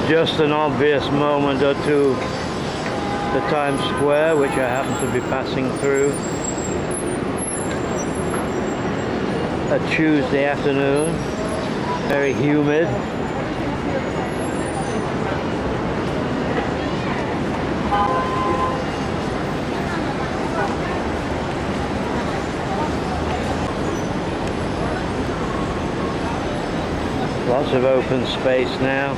Just an obvious moment or two, the Times Square, which I happen to be passing through. A Tuesday afternoon, very humid. Lots of open space now.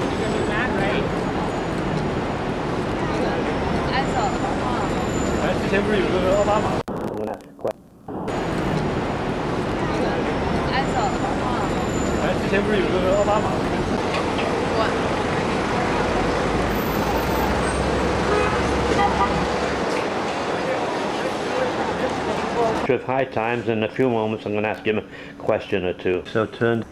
With High Times, in a few moments I'm going to ask him a question or two. So turn.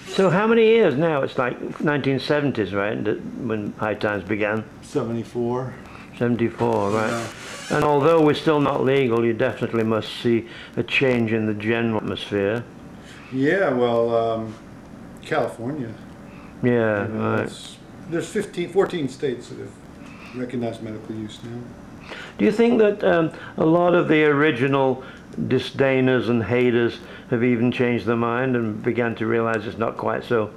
So how many years now? It's like 1970s, right? When High Times began? 74. 74, right. Yeah. And although we're still not legal, you definitely must see a change in the general atmosphere. Yeah, well, California. Yeah, You know, right. there's 14 states that have recognized medical use now. Do you think that a lot of the original disdainers and haters have even changed their mind and began to realize it's not quite so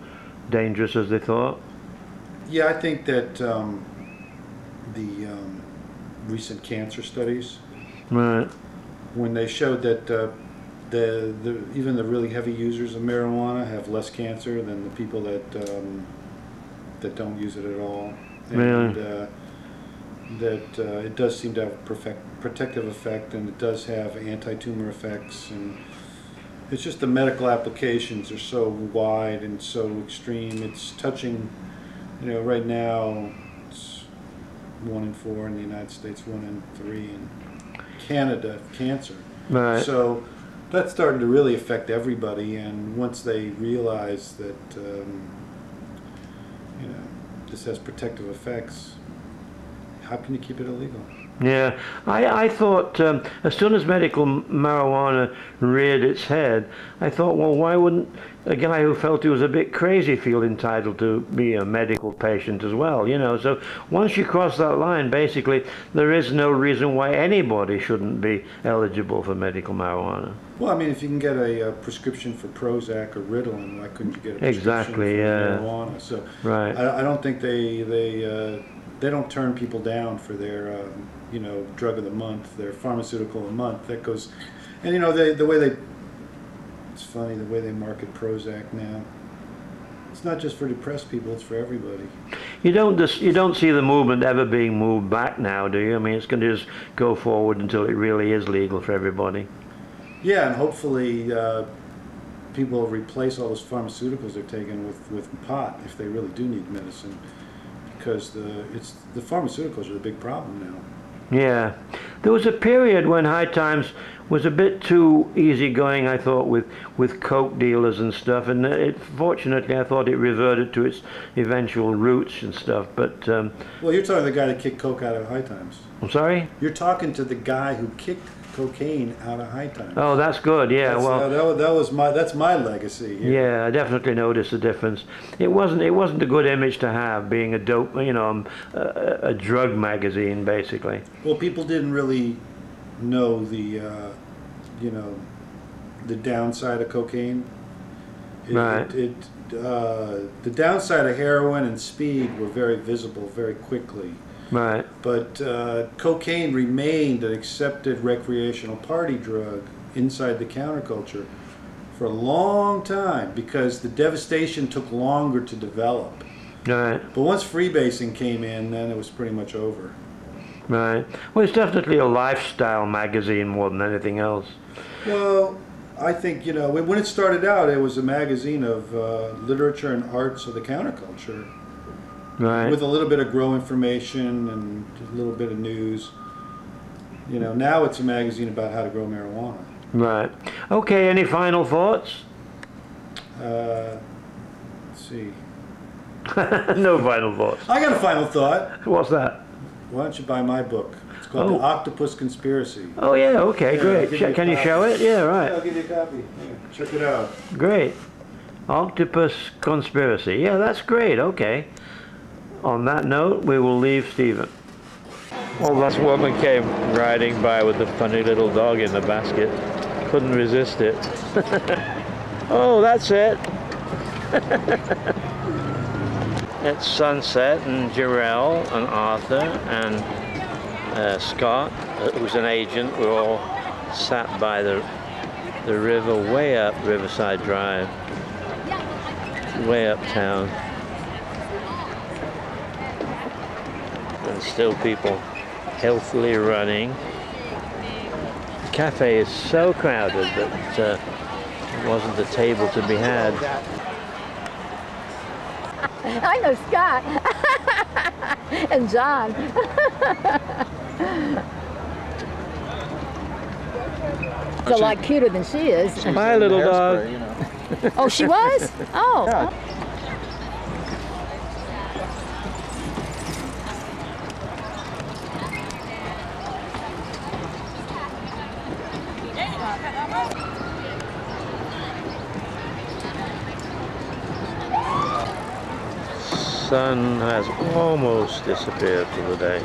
dangerous as they thought? Yeah, I think that the recent cancer studies, Right. when they showed that even the really heavy users of marijuana have less cancer than the people that don't use it at all. And, Really? it does seem to have a protective effect, and it does have anti-tumor effects, and it's just the medical applications are so wide and so extreme. It's touching, you know, right now it's 1 in 4 in the United States, 1 in 3 in Canada, cancer. Right. So that's starting to really affect everybody, and once they realize that you know, this has protective effects, how can you keep it illegal? Yeah, I thought as soon as medical marijuana reared its head, I thought, well, why wouldn't a guy who felt he was a bit crazy feel entitled to be a medical patient as well, you know? So once you cross that line, basically, there is no reason why anybody shouldn't be eligible for medical marijuana. Well, I mean, if you can get a prescription for Prozac or Ritalin, why couldn't you get a prescription Exactly, for yeah. marijuana? So Right. I don't think they don't turn people down for their you know, drug of the month, their pharmaceutical of the month. That goes, and you know, the way they, it's funny the way they market Prozac now. It's not just for depressed people; it's for everybody. You don't see the movement ever being moved back now, do you? I mean, it's going to just go forward until it really is legal for everybody. Yeah, and hopefully people will replace all those pharmaceuticals they're taking with pot if they really do need medicine, because the pharmaceuticals are the big problem now. Yeah, there was a period when High Times was a bit too easygoing, I thought, with coke dealers and stuff, and fortunately I thought it reverted to its eventual roots and stuff, but... Well, you're talking to the guy that kicked coke out of High Times. I'm sorry? You're talking to the guy who kicked cocaine out of High Times. Oh, that's good, yeah. That's my legacy here. Yeah, I definitely noticed the difference. It wasn't a good image to have, being a dope, you know, a drug magazine, basically. Well, people didn't really know the, you know, the downside of cocaine. Right. The downside of heroin and speed were very visible very quickly. Right. But cocaine remained an accepted recreational party drug inside the counterculture for a long time because the devastation took longer to develop. Right. But once freebasing came in, then it was pretty much over. Right. Well, it's definitely a lifestyle magazine more than anything else. Well, I think, you know, when it started out, it was a magazine of literature and arts of the counterculture, Right. with a little bit of grow information and a little bit of news. You know, now it's a magazine about how to grow marijuana. Right. Okay, any final thoughts? Let's see. No final thoughts. I got a final thought. What's that? Why don't you buy my book? It's called The Octopus Conspiracy. Oh yeah, okay, Yeah, great. I'll give you a Can you copy. show it? Yeah, right. Yeah, I'll give you a copy. Yeah, check it out. Great. Octopus Conspiracy. Yeah, that's great. Okay. On that note, we will leave Stephen. Well, that woman came riding by with the funny little dog in the basket. Couldn't resist it. Oh, that's it. It's Sunset, and Jarrell and Arthur and Scott, who's an agent, were all sat by the river way up Riverside Drive, way uptown. And still people healthily running. The cafe is so crowded that there wasn't a table to be had. I know Scott and John. She's a lot cuter than she is. Hi, little dog. You know. Oh, she was? Oh. Yeah. Sun has almost disappeared for the day.